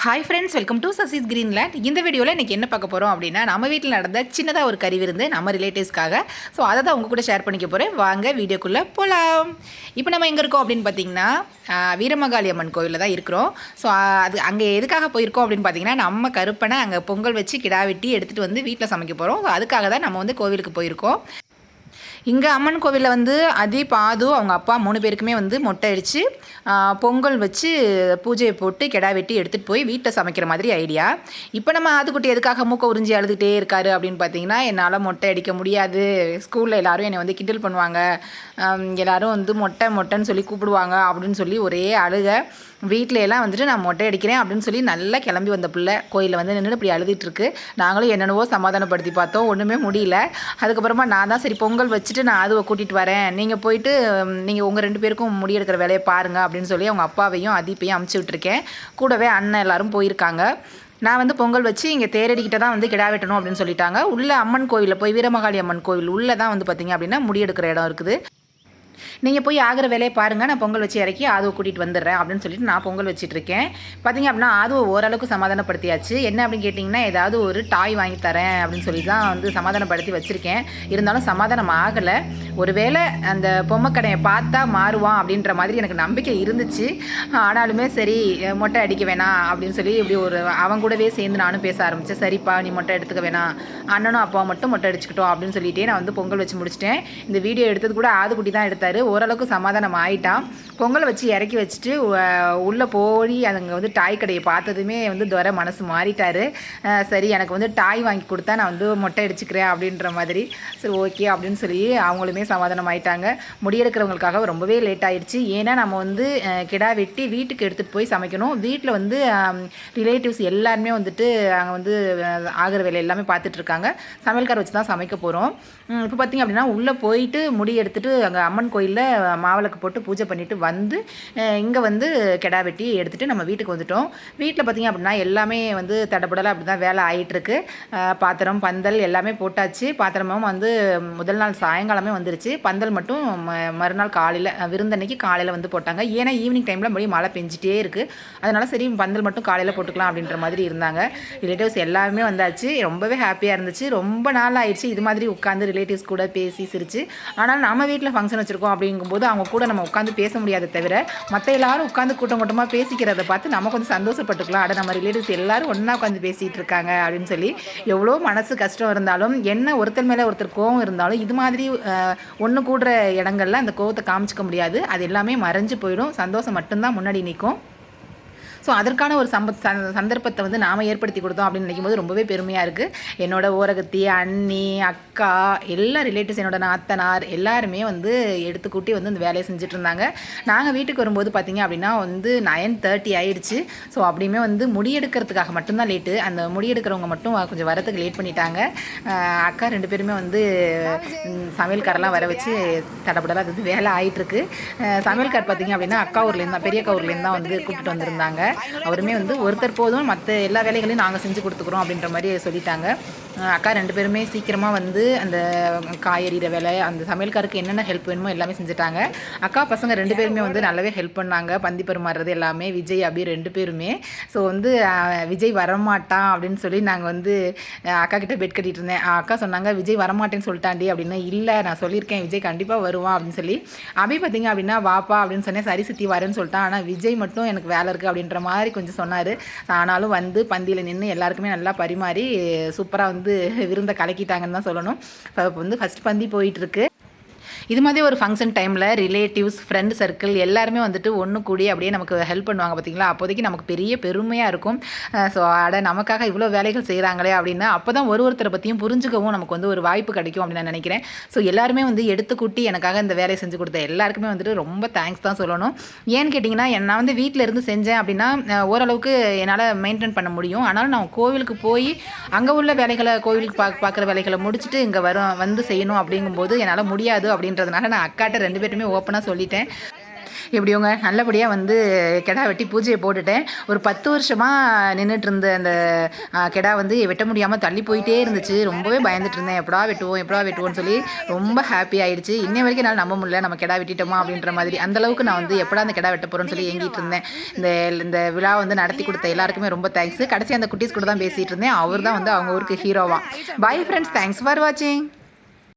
Hi friends, welcome to Sasi's Greenland. இந்த வீடியோவில் இன்றைக்கி என்ன பார்க்க போகிறோம் அப்படின்னா, நம்ம வீட்டில் நடந்த சின்னதாக ஒரு கறி விருந்து நம்ம ரிலேட்டிவ்ஸ்க்காக. ஸோ அதை தான் உங்கள் கூட ஷேர் பண்ணிக்க போகிறேன். வாங்க வீடியோக்குள்ளே போகலாம். இப்போ நம்ம எங்கே இருக்கோம் அப்படின்னு பார்த்தீங்கன்னா, வீரமகாளி அம்மன் கோவிலில் தான் இருக்கிறோம். ஸோ அது அங்கே எதுக்காக போயிருக்கோம் அப்படின்னு பார்த்தீங்கன்னா, நம்ம கருப்பனை அங்கே பொங்கல் வச்சு கிடா வெட்டி எடுத்துகிட்டு வந்து வீட்டில் சமைக்க போகிறோம். ஸோ அதுக்காக தான் நம்ம வந்து கோவிலுக்கு போயிருக்கோம். இங்கே அம்மன் கோவிலில் வந்து அதீப், ஆது, அவங்க அப்பா 3 பேருக்குமே வந்து மொட்டை அடித்து பொங்கல் வச்சு பூஜையை போட்டு கிடா வெட்டி எடுத்துகிட்டு போய் வீட்டில் சமைக்கிற மாதிரி ஐடியா. இப்போ நம்ம ஆதுக்குட்டி எதுக்காக மூக்க உறிஞ்சி அழுதுகிட்டே இருக்காரு அப்படின்னு பார்த்தீங்கன்னா, என்னால் மொட்டை அடிக்க முடியாது, ஸ்கூலில் எல்லோரும் என்னை வந்து கிண்டல் பண்ணுவாங்க, எல்லோரும் வந்து மொட்டை மொட்டைன்னு சொல்லி கூப்பிடுவாங்க அப்படின்னு சொல்லி ஒரே அழுக. வீட்டில எல்லாம் வந்துட்டு நான் மொட்டை அடிக்கிறேன் அப்படின்னு சொல்லி நல்லா கிளம்பி வந்த பிள்ளை கோயிலில் வந்து நின்று இப்படி அழுதுட்டுருக்கு. நாங்களும் என்னென்னவோ சமாதானப்படுத்தி பார்த்தோம், ஒன்றுமே முடியல. அதுக்கப்புறமா நான் தான் சரி பொங்கல் வச்சுட்டு நான் அதுவை கூட்டிகிட்டு வரேன், நீங்கள் போயிட்டு நீங்கள் உங்கள் 2 பேருக்கும் முடியெடுக்கிற வேலையை பாருங்கள் அப்படின்னு சொல்லி அவங்க அப்பாவையும் அதீப்பையும் அமுச்சு விட்டுருக்கேன். கூடவே அண்ணன் எல்லோரும் போயிருக்காங்க. நான் வந்து பொங்கல் வச்சு இங்கே தேரடிக்கிட்ட தான் வந்து கிடா வெட்டணும் அப்படின்னு சொல்லிட்டாங்க. உள்ளே அம்மன் கோயிலில் போய் வீரமகாளி அம்மன் கோவில் உள்ளே தான் வந்து பார்த்திங்க அப்படின்னா முடியெடுக்கிற இடம் இருக்குது. நீங்கள் போய் ஆகிற வேலையை பாருங்கள், நான் பொங்கல் வச்சு இறக்கி ஆதுவை கூட்டிகிட்டு வந்துடுறேன் அப்படின்னு சொல்லிட்டு நான் பொங்கல் வச்சிட்ருக்கேன். பார்த்திங்க அப்படின்னா ஆதுவை ஓரளவுக்கு சமாதானப்படுத்தியாச்சு. என்ன அப்படின்னு கேட்டிங்கன்னா, ஏதாவது ஒரு டாய் வாங்கி தரேன் அப்படின்னு சொல்லி தான் வந்து சமாதானப்படுத்தி வச்சுருக்கேன். இருந்தாலும் சமாதானம் ஆகலை. ஒருவேளை அந்த பொம்மை கடையை பார்த்தா மாறுவான் அப்படின்ற மாதிரி எனக்கு நம்பிக்கை இருந்துச்சு. ஆனாலுமே சரி மொட்டை அடிக்க வேணாம் அப்படின்னு சொல்லி இப்படி ஒரு அவன் கூடவே சேர்ந்து நானும் பேச ஆரம்பித்தேன். சரிப்பா நீ மொட்டை எடுத்துக்க வேணாம், அண்ணனும் அப்பாவும் மட்டும் மொட்டை அடிச்சுக்கிட்டோம் அப்படின்னு சொல்லிட்டே நான் வந்து பொங்கல் வச்சு முடிச்சிட்டேன். இந்த வீடியோ எடுத்தது கூட ஆதுக்குட்டி தான் எடுத்தார். ஓரளவுக்கு சமாதானம் ஆகிட்டான். பொங்கல் வச்சு இறக்கி வச்சுட்டு உள்ளே போய் அங்கே வந்து டாய் கடையை பார்த்ததுமே வந்து துரை மனசு மாறிட்டார். சரி எனக்கு வந்து டாய் வாங்கி கொடுத்தா நான் வந்து மொட்டை அடிச்சுக்கிறேன் அப்படின்ற மாதிரி. சரி ஓகே அப்படின்னு சொல்லி அவங்களுமே சமாதானம் ஆகிட்டாங்க. முடியெடுக்கிறவங்களுக்காக ரொம்பவே லேட் ஆகிடுச்சு. ஏன்னா நம்ம வந்து கிடா வெட்டி வீட்டுக்கு எடுத்துகிட்டு போய் சமைக்கணும். வீட்டில் வந்து ரிலேட்டிவ்ஸ் எல்லாருமே வந்துட்டு அங்கே வந்து ஆகிற வேலை எல்லாமே பார்த்துட்ருக்காங்க. சமையல்கார வச்சு தான் சமைக்க போகிறோம். இப்போ பார்த்திங்க அப்படின்னா உள்ளே போயிட்டு முடி எடுத்துகிட்டு அங்கே அம்மன் கோயிலில் மாவிளக்கு போட்டு பூஜை பண்ணிவிட்டு வந்து இங்கே வந்து கிடா வெட்டி எடுத்துகிட்டு நம்ம வீட்டுக்கு வந்துட்டோம். வீட்டில் பார்த்திங்க அப்படின்னா எல்லாமே வந்து தடபுடலாக அப்படி தான் வேலை ஆகிட்டுருக்கு. பாத்திரம் பந்தல் எல்லாமே போட்டாச்சு. பாத்திரமும் வந்து முதல் நாள் சாயங்காலமே வந்துருச்சு. பந்தல் மட்டும் மறுநாள் காலையில் விருந்தன்னைக்கு காலையில் வந்து போட்டாங்க. ஏன்னா ஈவினிங் டைமில் மறுபடியும் மழை பெஞ்சிட்டே இருக்குது. அதனால் சரி பந்தல் மட்டும் காலையில் போட்டுக்கலாம் அப்படின்ற மாதிரி இருந்தாங்க. ரிலேட்டிவ்ஸ் எல்லாருமே வந்தாச்சு. ரொம்பவே ஹாப்பியாக இருந்துச்சு. ரொம்ப நாள் ஆயிடுச்சு இது மாதிரி உட்காந்து ரிலேட்டிவ்ஸ் கூட பேசி சிரிச்சு. ஆனால் நம்ம வீட்டில் ஃபங்க்ஷன் வச்சுருக்கோம் அப்படிங்கும்போது அவங்க கூட நம்ம உட்காந்து பேச முடியாத தவிர மற்ற எல்லாரும் உட்காந்து கூட்டம் கூட்டமாக பேசிக்கிறத பார்த்து நம்ம கொஞ்சம் சந்தோஷப்பட்டுக்கலாம். அட நம்ம ரிலேட்டிவ்ஸ் எல்லாரும் ஒன்றா உட்காந்து பேசிகிட்டு இருக்காங்க அப்படின்னு சொல்லி. எவ்வளோ மனசு கஷ்டம் இருந்தாலும் என்ன ஒருத்தர் மேலே ஒருத்தர் கோவம் இருந்தாலும் இது மாதிரி ஒன்று கூடுற இடங்கள்ல அந்த கோவத்தை காமிச்சிக்க முடியாது. அது எல்லாமே மறைஞ்சு போயிடும். சந்தோஷம் மட்டும்தான் முன்னாடி நிற்கும். ஸோ அதற்கான ஒரு சந்தர்ப்பத்தை வந்து நாம் ஏற்படுத்தி கொடுத்தோம் அப்படின்னு நினைக்கும் போது ரொம்பவே பெருமையாக இருக்குது. என்னோடய ஓரகத்தி, அண்ணி, அக்கா, எல்லா ரிலேட்டிவ்ஸ், என்னோட நாத்தனார் எல்லாருமே வந்து எடுத்து கூட்டி வந்து இந்த வேலையை செஞ்சுட்டு இருந்தாங்க. நாங்கள் வீட்டுக்கு வரும்போது பார்த்திங்க அப்படின்னா வந்து 9:30 ஆயிடுச்சு. ஸோ அப்படியுமே வந்து முடியெடுக்கிறதுக்காக மட்டும்தான் லேட்டு. அந்த முடியெடுக்கிறவங்க மட்டும் கொஞ்சம் வரத்துக்கு லேட் பண்ணிட்டாங்க. அக்கா 2 பேருமே வந்து சமையல்காரெல்லாம் வர வச்சு தடப்படலாம் அது வந்து வேலை ஆகிட்டுருக்கு. சமையல்கார் பார்த்திங்க அப்படின்னா அக்கா ஊர்லேருந்து தான், பெரிய அக்கா ஊர்லேருந்து தான் வந்து கூப்பிட்டு வந்திருந்தாங்க. அவருமே வந்து ஒருத்தர் போதும், மற்ற எல்லா வேலைகளையும் நாங்கள் செஞ்சு கொடுத்துக்குறோம் அப்படின்ற மாதிரி சொல்லிட்டாங்க. அக்கா 2 பேருமே சீக்கிரமாக வந்து அந்த காயறிகிற வேலை, அந்த சமையல்காருக்கு என்னென்ன ஹெல்ப் வேணுமோ எல்லாமே செஞ்சுட்டாங்க. அக்கா பசங்க 2 பேருமே வந்து நல்லாவே ஹெல்ப் பண்ணாங்க. பந்தி பரிமாறுறது எல்லாமே. விஜய் அப்படி 2 பேருமே. ஸோ வந்து விஜய் வரமாட்டான் அப்படின்னு சொல்லி நாங்கள் வந்து அக்கா கிட்டே பெட் கட்டிகிட்டு இருந்தேன். அக்கா சொன்னாங்க விஜய் வரமாட்டேன்னு சொல்லிட்டாண்டி அப்படின்னு. இல்லை நான் சொல்லியிருக்கேன் விஜய் கண்டிப்பாக வருவான் அப்படின்னு சொல்லி. அபி பார்த்திங்க அப்படின்னா வாப்பா அப்படின்னு சொன்னேன். சரி சித்தி வரேன்னு சொல்லிட்டான். ஆனால் விஜய் மட்டும் எனக்கு வேலை இருக்குது அப்படின்ற மாதிரி கொஞ்சம் சொன்னார். ஆனாலும் வந்து பந்தியில் நின்று எல்லாருக்குமே நல்லா பரிமாறி சூப்பராக வந்து விருந்தை கலக்கிட்டாங்கன்னு தான் சொல்லணும். இப்போ வந்து ஃபஸ்ட் பந்தி போயிட்டுருக்கு. இது மாதிரி ஒரு ஃபங்க்ஷன் டைமில் ரிலேட்டிவ்ஸ், ஃப்ரெண்ட் சர்க்கிள் எல்லாருமே வந்துட்டு ஒன்று கூடி அப்படியே நமக்கு ஹெல்ப் பண்ணுவாங்க பார்த்திங்களா. அப்போதைக்கு நமக்கு பெரிய பெருமையாக இருக்கும். ஸோ நமக்காக இவ்வளோ வேலைகள் செய்கிறாங்களே அப்படின்னு அப்போ தான் ஒருத்தரை பற்றியும் புரிஞ்சுக்கவும் நமக்கு வந்து ஒரு வாய்ப்பு கிடைக்கும் அப்படின்னு நான் நினைக்கிறேன். ஸோ எல்லாருமே வந்து எடுத்துக்கூட்டி எனக்காக இந்த வேலையை செஞ்சு கொடுத்த எல்லாருக்குமே வந்துட்டு ரொம்ப தேங்க்ஸ் தான் சொல்லணும். ஏன்னு கேட்டிங்கன்னா நான் வந்து வீட்டில் இருந்து செஞ்சேன் அப்படின்னா ஓரளவுக்கு என்னால் மெயின்டைன் பண்ண முடியும். ஆனாலும் நான் கோவிலுக்கு போய் அங்கே உள்ள வேலைகளை, கோவிலுக்கு பார்க்குற வேலைகளை முடிச்சுட்டு இங்கே வந்து செய்யணும் அப்படிங்கும்போது என்னால் முடியாது அப்படின்றதுனால நான் அக்காட்ட 2 பேருமே ஓப்பனாக சொல்லிட்டேன். எப்படியோங்க நல்லபடியாக வந்து கிடா வெட்டி பூஜையை போட்டுட்டேன். ஒரு 10 வருஷமாக நின்றுட்டு இருந்த அந்த கிடா வந்து வெட்ட முடியாமல் தள்ளி போயிட்டே இருந்துச்சு. ரொம்பவே பயந்துட்டு இருந்தேன், எப்படா வெட்டுவோம்னு சொல்லி. ரொம்ப ஹாப்பி ஆயிடுச்சு. இன்னை வரைக்கும் என்னால் நம்ப முடியல, நம்ம கிடா வெட்டிட்டோமா அப்படின்ற மாதிரி. அந்தளவுக்கு நான் வந்து எப்படா அந்த கிடா வெட்ட போகிறோன்னு சொல்லி ஏங்கிட்டு இருந்தேன். இந்த விழா வந்து நடத்தி கொடுத்த எல்லாருக்குமே ரொம்ப தேங்க்ஸ். கடைசி அந்த குட்டீஸ் கூட தான் பேசிகிட்டு இருந்தேன். அவர் தான் வந்து அவங்க ஊருக்கு ஹீரோவா. பாய் ஃப்ரெண்ட்ஸ், தேங்க்ஸ் ஃபார் வாட்சிங்.